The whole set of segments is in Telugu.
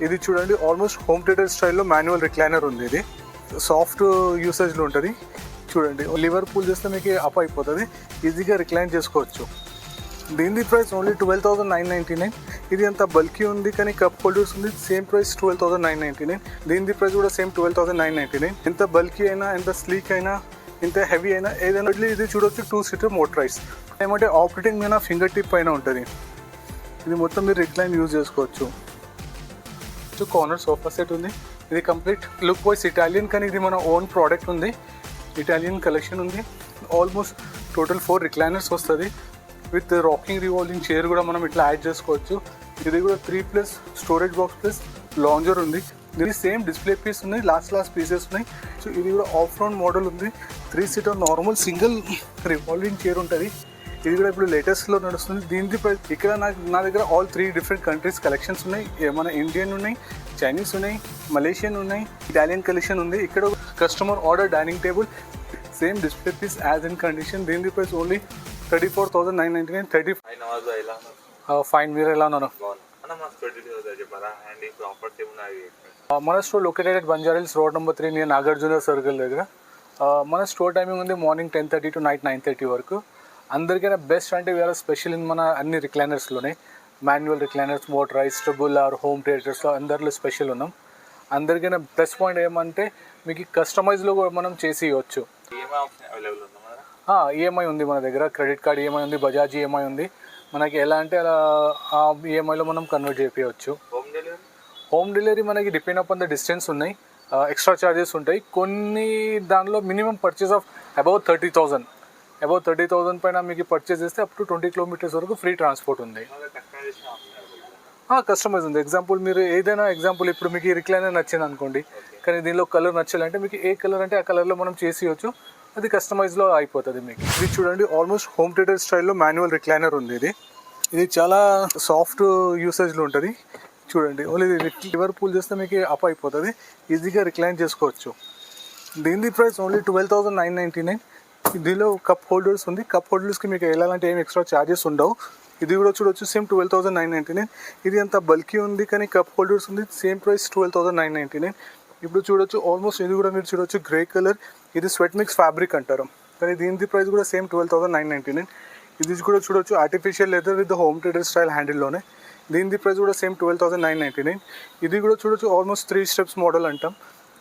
ఇది చూడండి ఆల్మోస్ట్ హోమ్ థియేటర్ స్టైల్లో మాన్యువల్ రిక్లైనర్ ఉంది. ఇది సాఫ్ట్ యూసేజ్లో ఉంటుంది. చూడండి లివర్ పూల్ చేస్తే మీకు అప్ అయిపోతుంది, ఈజీగా రిక్లైన్ చేసుకోవచ్చు. దీని ప్రైస్ ఓన్లీ 12,999. ఇది అంత బల్కీ ఉంది కానీ కప్ హోల్డర్స్ ఉంది, సేమ్ ప్రైస్ 12,999. దీని ప్రైస్ కూడా సేమ్ 12,999. ఎంత బల్కీ అయినా, ఎంత స్లీక్ అయినా, ఎంత హెవీ అయినా ఏదైనా ఇది చూడొచ్చు. 2-seater మోటరైజ్ ఏమంటే ఆపరేటింగ్ మీద ఫింగర్ టిప్ పైన ఉంటుంది. ఇది మొత్తం మీరు రిక్లైన్ యూజ్ చేసుకోవచ్చు. కార్నర్ సోఫా సెట్ ఉంది. ఇది కంప్లీట్ లుక్ వైస్ ఇటాలియన్ కానీ ఇది మన ఓన్ ప్రోడక్ట్ ఉంది. ఇటాలియన్ కలెక్షన్ ఉంది. ఆల్మోస్ట్ టోటల్ 4 రిక్లైనర్స్ వస్తుంది విత్ రాకింగ్ రివాల్వింగ్ చైర్ కూడా మనం ఇట్లా యాడ్ చేసుకోవచ్చు. ఇది కూడా 3+ స్టోరేజ్ బాక్స్ ప్లస్ లాంజర్ ఉంది. ఇది సేమ్ డిస్ప్లే పీస్ ఉన్నాయి, లాస్ట్ పీసెస్ ఉన్నాయి. సో ఇది కూడా ఆఫ్ రోడ్ మోడల్ ఉంది. 3-seater normal single revolving chair ఉంటుంది. ఇది కూడా ఇప్పుడు లేటెస్ట్లో నడుస్తుంది. దీనికి ప్రైస్ ఇక్కడ నా దగ్గర ఆల్ 3 డిఫరెంట్ కంట్రీస్ కలెక్షన్స్ ఉన్నాయి. మన ఇండియన్ ఉన్నాయి, చైనీస్ ఉన్నాయి, మలేషియన్ ఉన్నాయి, ఇటాలియన్ కలెక్షన్ ఉంది. ఇక్కడ customer order dining table same display piece as in condition. దీని ప్రైస్ ఓన్లీ 34,999. ఫైన్. మీరు ఎలా ఉన్నారు? మన store located at Banjara Hills road number 3 near Nagarjuna circle దగ్గర. మన స్టోర్ టైమింగ్ ఉంది మార్నింగ్ 10:30 to నైట్ 9:30 వరకు. అందరికైనా బెస్ట్ అంటే వీఆర్ స్పెషల్ ఇన్ మన అన్ని రిక్లైనర్స్లోనే. Manual recliners, motorize, triple R, home థియేటర్స్లో అందరిలో స్పెషల్ ఉన్నాం. అందరికైనా ప్లస్ పాయింట్ ఏమంటే మీకు కస్టమైజ్లో కూడా మనం చేసి ఇవ్వచ్చు. ఈఎంఐ ఉంది మన దగ్గర. క్రెడిట్ కార్డ్ ఈఎంఐ ఉంది, బజాజ్ ఈఎంఐ ఉంది. మనకి ఎలా అంటే అలా ఆ ఈఎంఐలో మనం కన్వర్ట్ చేయవచ్చు. హోమ్ డెలివరీ మనకి డిపెండ్ అపాన్ ద డిస్టెన్స్ ఉన్నాయి, ఎక్స్ట్రా ఛార్జెస్ ఉంటాయి. కొన్ని దానిలో మినిమం పర్చేస్ ఆఫ్ అబౌవ్ 30,000 పైన మీకు పర్చేస్ చేస్తే అప్ టు 20 kilometers వరకు ఫ్రీ ట్రాన్స్పోర్ట్ ఉంది. కస్టమైజ్ ఉంది. ఎగ్జాంపుల్ మీరు ఏదైనా ఇప్పుడు మీకు ఈ రిక్లైనర్ నచ్చింది అనుకోండి, కానీ దీనిలో కలర్ నచ్చాలంటే మీకు ఏ కలర్ అంటే ఆ కలర్లో మనం చేసి ఇవ్వచ్చు. అది కస్టమైజ్లో అయిపోతుంది మీకు. ఇది చూడండి ఆల్మోస్ట్ హోమ్ థియేటర్ స్టైల్లో మాన్యువల్ రిక్లైనర్ ఉంది. ఇది చాలా సాఫ్ట్ యూసేజ్లో ఉంటుంది. చూడండి ఓన్లీ లివర్ పూల్ చేస్తే మీకు అప్ అయిపోతుంది, ఈజీగా రిక్లైన్ చేసుకోవచ్చు. దీని ప్రైస్ ఓన్లీ 12,999. దీనిలో కప్ హోల్డర్స్ ఉంది. కప్ హోల్డర్స్కి మీకు వెళ్ళాలంటే ఏం ఎక్స్ట్రా ఛార్జెస్ ఉండవు. ఇది కూడా చూడొచ్చు సేమ్ 12,999. ఇది అంత బల్కీ ఉంది కానీ కప్ హోల్డర్స్ ఉంది, సేమ్ ప్రైస్ 12,999. ఇప్పుడు చూడొచ్చు ఆల్మోస్ట్ ఇది కూడా మీరు చూడొచ్చు గ్రే కలర్. ఇది స్వెట్ మిక్స్ ఫ్యాబ్రిక్ అంటారు కానీ దీని ప్రైస్ కూడా సేమ్ 12,999. ఇది కూడా చూడొచ్చు artificial leather with home theatre style హ్యాండిల్లోనే. దీని ప్రైస్ కూడా సేమ్ 12,999. ఇది కూడా చూడొచ్చు ఆల్మోస్ట్ 3 steps మోడల్ అంటాం.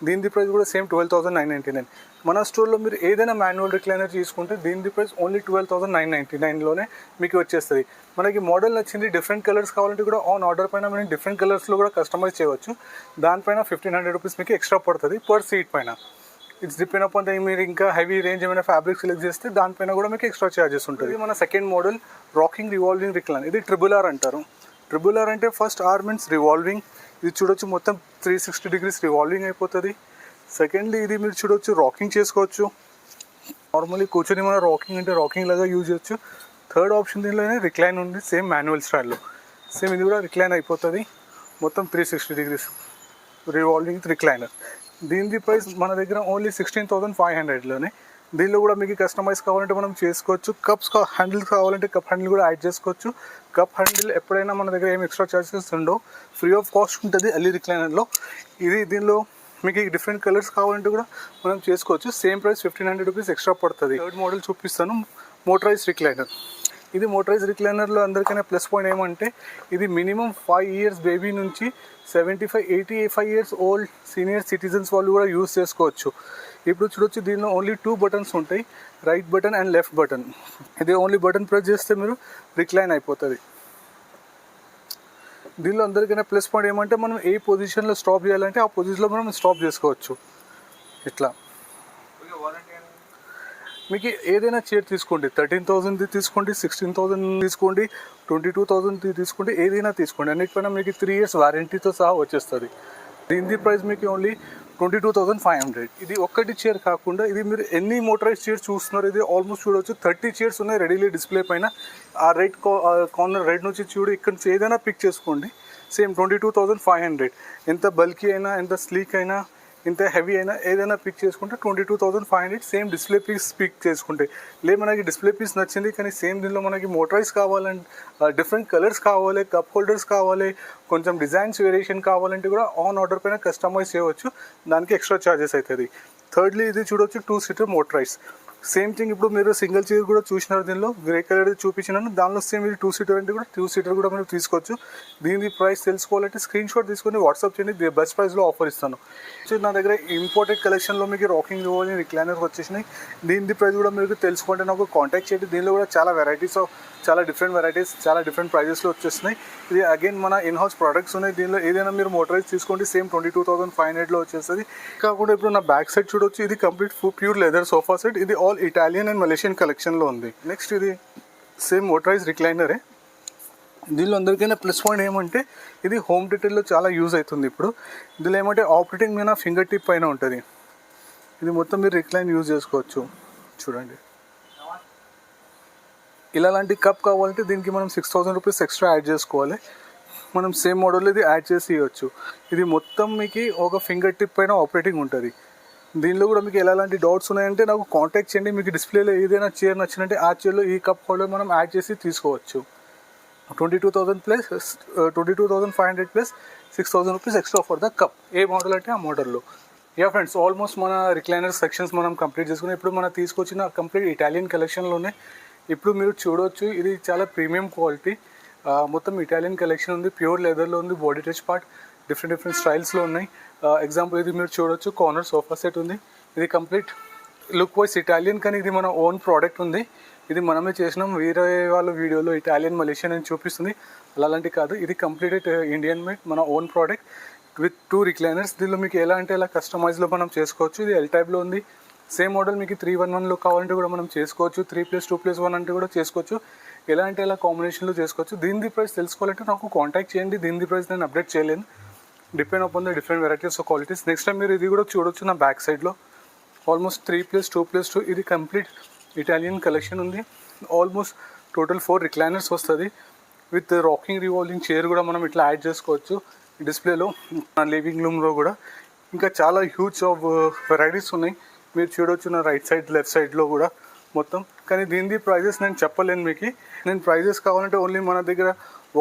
దీని ప్రైస్ కూడా సేమ్ 12,999. మన స్టోర్లో మీరు ఏదైనా మాన్యువల్ రిక్లైనర్ తీసుకుంటే దీని ప్రైస్ ఓన్లీ 12,999లోనే మీకు వచ్చేస్తుంది. మనకి మోడల్ నచ్చింది, డిఫరెంట్ కలర్స్ కావాలంటే కూడా ఆన్ ఆర్డర్ పైన మనం డిఫరెంట్ కలర్స్లో కూడా కస్టమైజ్ చేయవచ్చు. దానిపైన 1,500 rupees మీకు ఎక్స్ట్రా పడుతుంది పర్ సీట్ పైన. ఇట్స్ డిపెండ్ అపాన్ మీరు ఇంకా హెవీ రేంజ్ ఏమైనా ఫ్యాబ్రిక్ సెలెక్ట్ చేస్తే దానిపైన కూడా మీకు ఎక్స్ట్రా ఛార్జెస్ ఉంటుంది. ఇది మన second model rocking revolving recliner. ఇది ట్రిబుల్ ఆర్ అంటారు. ట్రిబుల్ ఆర్ అంటే ఫస్ట్ ఆర్ మీన్స్ రివాల్వింగ్. ఇది చూడొచ్చు మొత్తం 360 degrees రివాల్వింగ్ అయిపోతుంది. సెకండ్లీ ఇది మీరు చూడొచ్చు రాకింగ్ చేసుకోవచ్చు. నార్మల్లీ కూర్చొని మన రాకింగ్ అంటే రాకింగ్ లాగా యూజ్ చేయొచ్చు. థర్డ్ ఆప్షన్ దీనిలోనే రిక్లైన్ ఉంది సేమ్ మాన్యువల్ స్టైల్లో. సేమ్ ఇది కూడా రిక్లైన్ అయిపోతుంది మొత్తం 360 degrees రివాల్వింగ్ రిక్లైనర్. దీని ప్రైస్ మన దగ్గర ఓన్లీ 16,500లోనే. దీనిలో కూడా మీకు కస్టమైజ్ కావాలంటే మనం చేసుకోవచ్చు. కప్స్ హ్యాండిల్ కావాలంటే కప్ హ్యాండిల్ కూడా యాడ్ చేసుకోవచ్చు. కప్ హ్యాండిల్ ఎప్పుడైనా మన దగ్గర ఏం ఎక్స్ట్రా ఛార్జెస్ ఉండవు, ఫ్రీ ఆఫ్ కాస్ట్ ఉంటుంది ఎల్ఈ రిక్లైనర్లో. దీనిలో మీకు డిఫరెంట్ కలర్స్ కావాలంటే కూడా మనం చేసుకోవచ్చు. సేమ్ ప్రైస్ 1,500 rupees ఎక్స్ట్రా పడుతుంది. థర్డ్ మోడల్ చూపిస్తాను, మోటరైజ్ రిక్లైనర్. ఇది మోటరైజ్ రిక్లైనర్లో అందరికైనా ప్లస్ పాయింట్ ఏమంటే ఇది మినిమం 5 years బేబీ నుంచి 75-85 years ఓల్డ్ సీనియర్ సిటిజన్స్ వాళ్ళు కూడా యూజ్ చేసుకోవచ్చు. ఇప్పుడు చూడొచ్చు దీనిలో ఓన్లీ 2 buttons ఉంటాయి, right button and left button. ఇది ఓన్లీ బటన్ ప్రెస్ చేస్తే మీరు రిక్లైన్ అయిపోతుంది. దీనిలో అందరికైనా ప్లస్ పాయింట్ ఏమంటే మనం ఏ పొజిషన్లో స్టాప్ చేయాలంటే ఆ పొజిషన్లో మనం స్టాప్ చేసుకోవచ్చు. ఇట్లా మీకు ఏదైనా చైర్ తీసుకోండి, 13,000 తీసుకోండి, 16,000 తీసుకోండి, 22,000 తీసుకోండి, ఏదైనా తీసుకోండి. అన్నిటిపైన మీకు 3 years వారంటీతో సహా వచ్చేస్తుంది. దీని ప్రైస్ మీకు ఓన్లీ 22,500. ఇది ఒక్కటి చైర్ కాకుండా ఇది మీరు ఎన్ని మోటరైజ్ చైర్స్ చూస్తున్నారు, ఇది ఆల్మోస్ట్ చూడవచ్చు 30 chairs ఉన్నాయి రెడీలీ డిస్ప్లే పైన. ఆ రైట్ కార్నర్ రైట్ నుంచి చూడు, ఇక్కడ నుంచి ఏదైనా పిక్ చేసుకోండి. సేమ్ 22,500. ఎంత బల్కీ అయినా, ఎంత స్లీక్ అయినా, ఇంత హెవీ అయినా ఏదైనా పిక్ చేసుకుంటే 22,500 సేమ్ డిస్ప్లే పీస్ పిక్ చేసుకుంటే. మనకి డిస్ప్లే పీస్ నచ్చింది కానీ సేమ్ దీనిలో మనకి మోటరైజ్ కావాలంటే డిఫరెంట్ కలర్స్ కావాలి, కప్ హోల్డర్స్ కావాలి, కొంచెం డిజైన్స్ వేరియేషన్ కావాలంటే కూడా ఆన్ ఆర్డర్ పైన కస్టమైజ్ చేయవచ్చు, దానికి ఎక్స్ట్రా ఛార్జెస్ అవుతుంది. థర్డ్లీ ఇది చూడొచ్చు 2-seater మోటరైజ్. సేమ్ థింగ్ ఇప్పుడు మీరు సింగిల్ చైర్ కూడా చూసినారు, దీనిలో గ్రే కలర్ చూపించినాను, దానిలో సేమ్ ఇది 2-seater అంటే కూడా 2-seater కూడా మీరు తీసుకోవచ్చు. దీని ప్రైస్ తెలుసుకోవాలంటే స్క్రీన్ షాట్ తీసుకొని వాట్సాప్ చేయండి, బెస్ట్ ప్రైస్లో ఆఫర్ ఇస్తాను. సో నా దగ్గర ఇంపోర్టెడ్ కలెక్షన్లో మీకు రాకింగ్ రివాల్వింగ్ రిక్లైనర్స్ వచ్చేసినాయి. దీని ప్రైస్ కూడా మీకు తెలుసుకుంటే నాకు కాంటాక్ట్ చేయండి. దీనిలో కూడా చాలా వెరైటీస్ చాలా డిఫరెంట్ ప్రైజెస్లో వచ్చేస్తున్నాయి. ఇది అగైన్ మన ఇన్హౌస్ ప్రోడక్ట్స్ ఉన్నాయి. దీనిలో ఏదైనా మీరు మోటరైజ్ తీసుకోండి, సేమ్ 22,500లో వచ్చేస్తుంది. కాకుండా ఇప్పుడు నా బ్యాక్ సైడ్ చూడొచ్చు, ఇది complete pure leather sofa set. ఇది ఆల్ ఇటాలియన్ అండ్ మలేషియన్ కలెక్షన్లో ఉంది. నెక్స్ట్ ఇది సేమ్ మోటరైజ్ రిక్లైనరే. దీనిలో అందరికైనా ప్లస్ పాయింట్ ఏమంటే ఇది హోమ్ థియేటర్లో చాలా యూజ్ అవుతుంది. ఇప్పుడు దీనిలో ఏమంటే ఆపరేటింగ్ మీద ఫింగర్ టిప్ పైన ఉంటుంది. ఇది మొత్తం మీరు రిక్లైన్ యూజ్ చేసుకోవచ్చు. చూడండి, ఇలాంటి కప్ కావాలంటే దీనికి మనం 6,000 రూపీస్ ఎక్స్ట్రా యాడ్ చేసుకోవాలి. మనం సేమ్ మోడల్లో ఇది యాడ్ చేసి ఇవ్వచ్చు. ఇది మొత్తం మీకు ఒక ఫింగర్ టిప్ పైన ఆపరేటింగ్ ఉంటుంది. దీనిలో కూడా మీకు ఎలాంటి డౌట్స్ ఉన్నాయంటే నాకు కాంటాక్ట్ చేయండి. మీకు డిస్ప్లేలో ఏదైనా చైర్ నచ్చినట్టే ఆ చైర్లో ఈ కప్ హోల్డర్ మనం యాడ్ చేసి తీసుకోవచ్చు. 22,500 plus 6,000 rupees extra for the cup. A model అంటే ఆ మోడల్లో. ఫ్రెండ్స్, ఆల్మోస్ట్ మన రిక్లైనర్ సెక్షన్స్ మనం కంప్లీట్ చేసుకుని ఇప్పుడు మనం తీసుకొచ్చిన కంప్లీట్ ఇటాలియన్ కలెక్షన్లోనే ఇప్పుడు మీరు చూడవచ్చు. ఇది చాలా ప్రీమియం క్వాలిటీ, మొత్తం ఇటాలియన్ కలెక్షన్ ఉంది, ప్యూర్ లెదర్లో ఉంది, బాడీ టచ్ పార్ట్ డిఫరెంట్ స్టైల్స్లో ఉన్నాయి. ఎగ్జాంపుల్ ఇది మీరు చూడవచ్చు, కార్నర్ సోఫా సెట్ ఉంది. ఇది కంప్లీట్ లుక్ వైజ్ ఇటాలియన్ కానీ ఇది మన ఓన్ ప్రోడక్ట్ ఉంది. ఇది మనమే చేసినాం, వేరే వాళ్ళ వీడియోలో ఇటాలియన్ మలేషియన్ అని చూపిస్తుంది, అలాంటి కాదు. ఇది కంప్లీట్ ఇండియన్ మేడ్, మన ఓన్ ప్రోడక్ట్ విత్ 2 రిక్లైనర్స్. దీనిలో మీకు ఎలా అంటే ఎలా కస్టమైజ్లో మనం చేసుకోవచ్చు. ఇది ఎల్ టైప్లో ఉంది. సేమ్ మోడల్ మీకు 311లో కావాలంటే కూడా మనం చేసుకోవచ్చు, 3+2+1 అంటే కూడా చేసుకోవచ్చు. ఎలా అంటే ఎలా కాంబినేషన్లో చేసుకోవచ్చు. దీని ప్రైస్ తెలుసుకోవాలంటే నాకు కాంటాక్ట్ చేయండి. దీని ప్రైస్ నేను అప్డేట్ చేయలేను, depend upon the different varieties of qualities. Next time మీరు ఇది కూడా చూడొచ్చు నా బ్యాక్ సైడ్లో. ఆల్మోస్ట్ 3+2+2 ఇది కంప్లీట్ ఇటాలియన్ కలెక్షన్ ఉంది. ఆల్మోస్ట్ టోటల్ 4 రిక్లైనర్స్ వస్తుంది. విత్ రాకింగ్ రివాల్వింగ్ చైర్ కూడా మనం ఇట్లా యాడ్ చేసుకోవచ్చు డిస్ప్లేలో, నా లివింగ్ రూమ్లో కూడా. ఇంకా చాలా హ్యూజ్ ఆఫ్ వెరైటీస్ ఉన్నాయి, మీరు చూడవచ్చు నా రైట్ సైడ్ లెఫ్ట్ సైడ్లో కూడా మొత్తం. కానీ దీని ప్రైజెస్ నేను చెప్పలేను మీకు. నేను ప్రైజెస్ కావాలంటే ఓన్లీ మన దగ్గర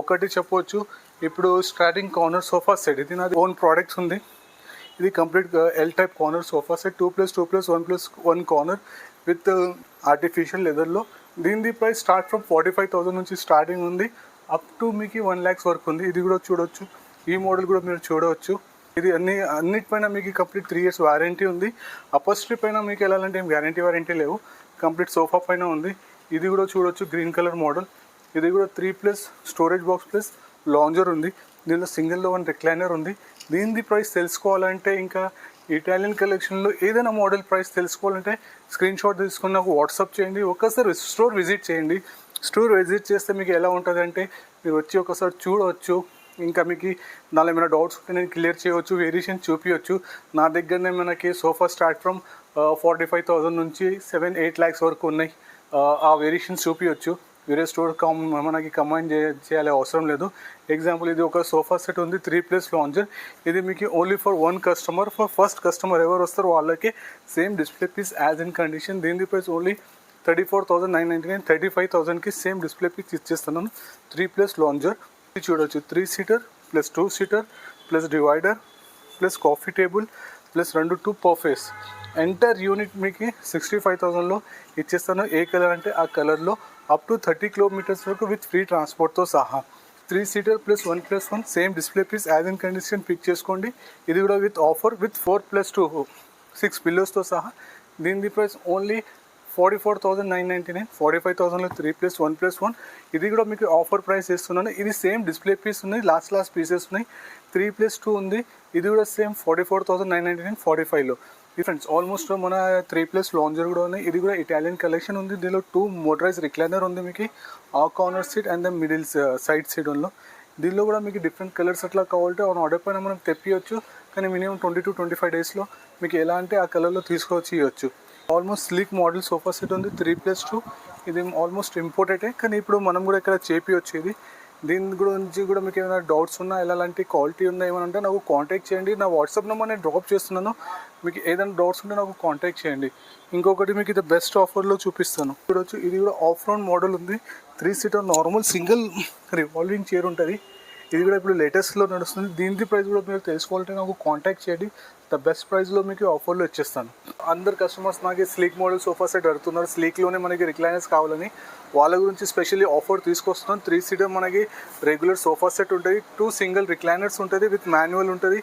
ఒకటి చెప్పవచ్చు. ఇప్పుడు స్టార్టింగ్ కార్నర్ సోఫా సెట్, ఇది నాది ఓన్ ప్రోడక్ట్స్ ఉంది. ఇది complete L type corner sofa set, 2+2+1+1 corner with artificial లెదర్లో. దీని ప్రైస్ స్టార్ట్ ఫ్రమ్ 45,000 నుంచి స్టార్టింగ్ ఉంది, అప్ టు మీకు 1 lakhs వరకు ఉంది. ఇది కూడా చూడవచ్చు, ఈ మోడల్ కూడా మీరు చూడవచ్చు. ఇది అన్నిటిపైన మీకు కంప్లీట్ 3 years వారంటీ ఉంది. అపోజిటరీ పైన మీకు వెళ్ళాలంటే ఏం వారంటీ లేవు, కంప్లీట్ సోఫా పైన ఉంది. ఇది కూడా చూడవచ్చు, గ్రీన్ కలర్ మోడల్. ఇది కూడా 3+ స్టోరేజ్ బాక్స్ ప్లస్ లాంజర్ ఉంది. దీనిలో సింగిల్లో 1 రిక్లైనర్ ఉంది. దీని ప్రైస్ తెలుసుకోవాలంటే ఇంకా ఇటాలియన్ కలెక్షన్లో ఏదైనా మోడల్ ప్రైస్ తెలుసుకోవాలంటే స్క్రీన్ షాట్ తీసుకుని నాకు వాట్సాప్ చేయండి. ఒకసారి స్టోర్ విజిట్ చేయండి. స్టోర్ విజిట్ చేస్తే మీకు ఎలా ఉంటుంది అంటే మీరు వచ్చి ఒకసారి చూడవచ్చు. ఇంకా మీకు నాలో ఏమైనా డౌట్స్ ఉంటే నేను క్లియర్ చేయవచ్చు, వేరియేషన్ చూపించవచ్చు. నా దగ్గరనే మనకి సోఫా స్టార్ట్ ఫ్రమ్ 45,000 నుంచి 7-8 lakhs వరకు ఉన్నాయి. ఆ వేరియేషన్స్ చూపించవచ్చు. వేరే స్టోర్ మనకి కంబైన్ చేయాలి అవసరం లేదు. ఎగ్జాంపుల్ ఇది ఒక సోఫా సెట్ ఉంది, 3+ లాంజర్. ఇది మీకు only for 1 customer. For first customer ఎవరు వస్తారో వాళ్ళకి same display piece as in condition. దీని ప్రైస్ ఓన్లీ 34,999, 35,000కి సేమ్ డిస్ప్లే పీస్ ఇచ్చేస్తున్నాను. 3+ లాంజర్ ఇది చూడవచ్చు, 3-seater plus 2-seater plus divider plus coffee table plus 2 పర్ఫేస్. ఎంటైర్ యూనిట్ మీకు 65,000లో ఇచ్చేస్తాను. ఏ కలర్ అంటే ఆ కలర్లో అప్ టు 30 kilometers వరకు విత్ ఫ్రీ ట్రాన్స్పోర్ట్తో సహా. 3-seater plus 1+1 same display piece as in condition pick చేసుకోండి. ఇది కూడా విత్ ఆఫర్ విత్ 4+2 6 పిల్లోస్తో సహా. దీని ప్రైస్ ఓన్లీ 44,999, 45,000లో 3+1+1. ఇది కూడా మీకు ఆఫర్ ప్రైస్ ఇస్తున్నాను. ఇది సేమ్ డిస్ప్లే పీస్ ఉన్నాయి, లాస్ట్ పీసెస్ ఉన్నాయి. 3+2 ఉంది, ఇది కూడా సేమ్ 44,999, 45లో. ఫ్రెండ్స్ ఆల్మోస్ట్ మన 3+ లాంజర్ కూడా ఉన్నాయి. ఇది కూడా ఇటాలియన్ కలెక్షన్ ఉంది. దీనిలో 2 మోటరైజ్ రిక్లైనర్ ఉంది మీకు, ఆ corner seat and the middle side seat లో. దీనిలో కూడా మీకు డిఫరెంట్ కలర్స్ అట్లా కావాలంటే ఆన్ ఆర్డర్ పైన మనం తెప్పియచ్చు. కానీ మినిమం 20-25 డేస్లో మీకు ఎలా అంటే ఆ కలర్లో తీసుకొచ్చి ఇవ్వచ్చు. Almost sleek model sofa set ఉంది, 3+2. ఇది ఆల్మోస్ట్ ఇంపోర్టెడే, కానీ ఇప్పుడు మనం కూడా ఇక్కడ చేపియచ్చు. దీని గురించి కూడా మీకు ఏమైనా డౌట్స్ ఉన్నా ఎలాంటి క్వాలిటీ ఉన్నా ఏమైనా ఉంటే నాకు కాంటాక్ట్ చేయండి. నా వాట్సాప్ నెంబర్ నేను డ్రాప్ చేస్తున్నాను. మీకు ఏదైనా డౌట్స్ ఉంటే నాకు కాంటాక్ట్ చేయండి. ఇంకొకటి మీకు ఇది బెస్ట్ ఆఫర్లో చూపిస్తాను. చూడొచ్చు, ఇది కూడా ఆఫ్ రోడ్ మోడల్ ఉంది. 3 seater normal single revolving chair ఉంటుంది. ఇది కూడా ఇప్పుడు లేటెస్ట్లో నడుస్తుంది. దీని ప్రైస్ కూడా మీరు తెలుసుకోవాలంటే నాకు కాంటాక్ట్ చేయండి. ద బెస్ట్ ప్రైస్లో మీకు ఆఫర్లో ఇచ్చేస్తాను. అందరు కస్టమర్స్ నాకు స్లీక్ మోడల్ సోఫా సెట్ అడుగుతున్నారు. స్లీక్లోనే మనకి రిక్లైనర్స్ కావాలని, వాళ్ళ గురించి స్పెషల్లీ ఆఫర్ తీసుకొస్తున్నాను. 3 సీటర్ మనకి రెగ్యులర్ సోఫా సెట్ ఉంటుంది. 2 సింగిల్ రిక్లైనర్స్ ఉంటుంది, విత్ మాన్యువల్ ఉంటుంది.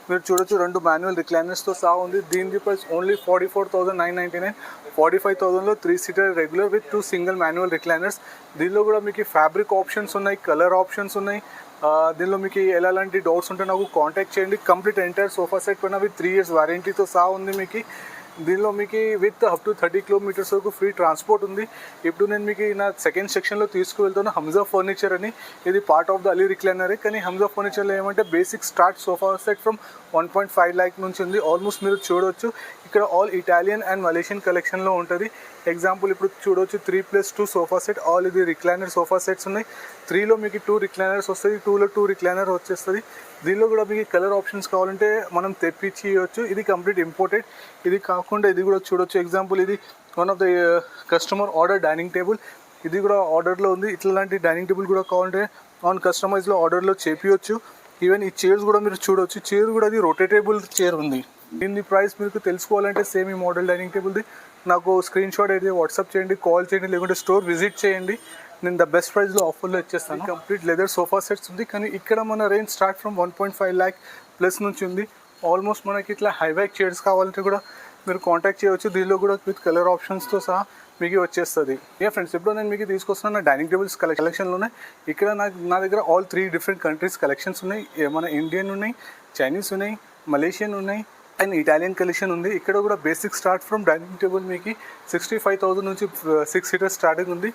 మీరు చూడొచ్చు 2 మాన్యువల్ రిక్లైనర్స్తో సహా ఉంది. దీని price only 44,999. 45,000లో 3 seater regular with 2 single manual recliners. దీనిలో కూడా మీకు ఫ్యాబ్రిక్ ఆప్షన్స్ ఉన్నాయి, కలర్ ఆప్షన్స్ ఉన్నాయి. దీనిలో మీకు ఎలాంటి డౌట్స్ ఉంటే నాకు కాంటాక్ట్ చేయండి. కంప్లీట్ ఎంటైర్ సోఫా సెట్ పైన విత్ 3 years వారంటీతో సహా ఉంది మీకు. దీనిలో మీకు విత్ అప్ టు 30 kilometers వరకు ఫ్రీ ట్రాన్స్పోర్ట్ ఉంది. ఇప్పుడు నేను మీకు నా సెకండ్ సెక్షన్లో తీసుకువెళ్తాను. హంజా ఫర్నిచర్ అని. ఇది పార్ట్ ఆఫ్ ద అలీ రిక్లైనరే, కానీ హంజా ఫర్నిచర్లో ఏమంటే basic start sofa set from 1.5 lakh నుంచి ఉంది. ఆల్మోస్ట్ మీరు చూడవచ్చు ఇక్కడ ఆల్ ఇటాలియన్ అండ్ మలేషియన్ కలెక్షన్లో ఉంటుంది. ఎగ్జాంపుల్ ఇప్పుడు చూడవచ్చు 3+2 సోఫా సెట్. ఆల్ ఇది రిక్లైనర్ సోఫా సెట్స్ ఉన్నాయి. 3లో మీకు 2 రిక్లైనర్స్ వస్తుంది, 2లో 2 రిక్లైనర్ వచ్చేస్తుంది. దీనిలో కూడా మీకు కలర్ ఆప్షన్స్ కావాలంటే మనం తెప్పించి ఇవ్వచ్చు. ఇది కంప్లీట్ ఇంపోర్టెడ్. ఇది కాకుండా ఇది కూడా చూడొచ్చు. ఎగ్జాంపుల్ ఇది one of the customer order dining table. ఇది కూడా ఆర్డర్లో ఉంది. ఇట్లాంటి డైనింగ్ టేబుల్ కూడా కావాలంటే ఆన్ కస్టమైజ్లో ఆర్డర్లో చేపించవచ్చు. ఈవెన్ ఈ చైర్స్ కూడా మీరు చూడవచ్చు. చైర్ కూడా అది రొటేటబుల్ చైర్ ఉంది. దీని ప్రైస్ మీకు తెలుసుకోవాలంటే సేమ్ ఈ మోడల్ డైనింగ్ టేబుల్ది నాకు స్క్రీన్ షాట్ అయితే వాట్సాప్ చేయండి, కాల్ చేయండి, లేకుంటే స్టోర్ విజిట్ చేయండి. నేను ద బెస్ట్ ప్రైస్లో ఆఫర్లో ఇచ్చేస్తాను. కంప్లీట్ లెదర్ సోఫా సెట్స్ ఉంది, కానీ ఇక్కడ మన range start from 1.5 lakh plus నుంచి ఉంది. ఆల్మోస్ట్ మనకి ఇట్లా హైబ్యాక్ చైర్స్ కావాలంటే కూడా మీరు కాంటాక్ట్ చేయవచ్చు. దీనిలో కూడా విత్ కలర్ ఆప్షన్స్తో సహా మీకు వచ్చేస్తుంది. ఫ్రెండ్స్, ఇప్పుడు నేను మీకు తీసుకొస్తున్న నా డైనింగ్ టేబుల్స్ కలెక్షన్లోనే ఇక్కడ నా దగ్గర ఆల్ 3 different కంట్రీస్ కలెక్షన్స్ ఉన్నాయి. మన ఇండియన్ ఉన్నాయి, చైనీస్ ఉన్నాయి, మలేషియన్ ఉన్నాయి అండ్ ఇటాలియన్ కలెక్షన్ ఉంది. ఇక్కడ కూడా basic start from dining table మీకు 65,000 నుంచి 6 seaters స్టార్టింగ్ ఉంది.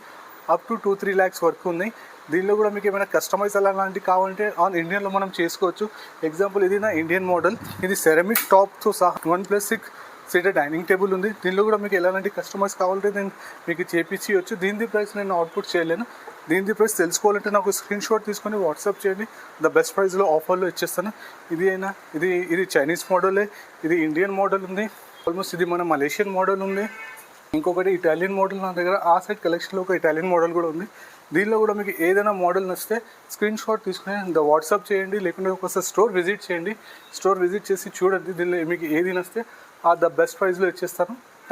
అప్ టు 2-3 lakhs వరకు ఉన్నాయి. దీనిలో కూడా మీకు ఏమైనా కస్టమైజ్ అలాంటివి కావాలంటే ఆన్ ఇండియన్లో మనం చేసుకోవచ్చు. ఎగ్జాంపుల్ ఇది నా ఇండియన్ మోడల్. ఇది సెరమిక్ టాప్తో సహా 1+6 seater డైనింగ్ టేబుల్ ఉంది. దీనిలో కూడా మీకు ఎలాంటి కస్టమైజ్ కావాలంటే నేను మీకు చేపించి ఇవ్వచ్చు. దీని ప్రైస్ నేను అవుట్పుట్ చేయలేను. దీని ప్రైస్ తెలుసుకోవాలంటే నాకు స్క్రీన్ షాట్ తీసుకొని వాట్సాప్ చేయండి. ద బెస్ట్ ప్రైస్లో ఆఫర్లో ఇచ్చేస్తాను. ఇది చైనీస్ మోడలే. ఇది ఇండియన్ మోడల్ ఉంది. ఆల్మోస్ట్ ఇది మన మలేషియన్ మోడల్ ఉంది. ఇంకొకటి ఇటాలియన్ మోడల్ నా దగ్గర. ఆ సైడ్ కలెక్షన్లో ఒక ఇటాలియన్ మోడల్ కూడా ఉంది. దీనిలో కూడా మీకు ఏదైనా మోడల్ నచ్చితే స్క్రీన్ షాట్ తీసుకుని వాట్సాప్ చేయండి, లేకుంటే ఒకసారి స్టోర్ విజిట్ చేయండి. స్టోర్ విజిట్ చేసి చూడండి. దీనిలో మీకు ఏది నచ్చితే ద బెస్ట్ ప్రైస్లో ఇచ్చేస్తాను.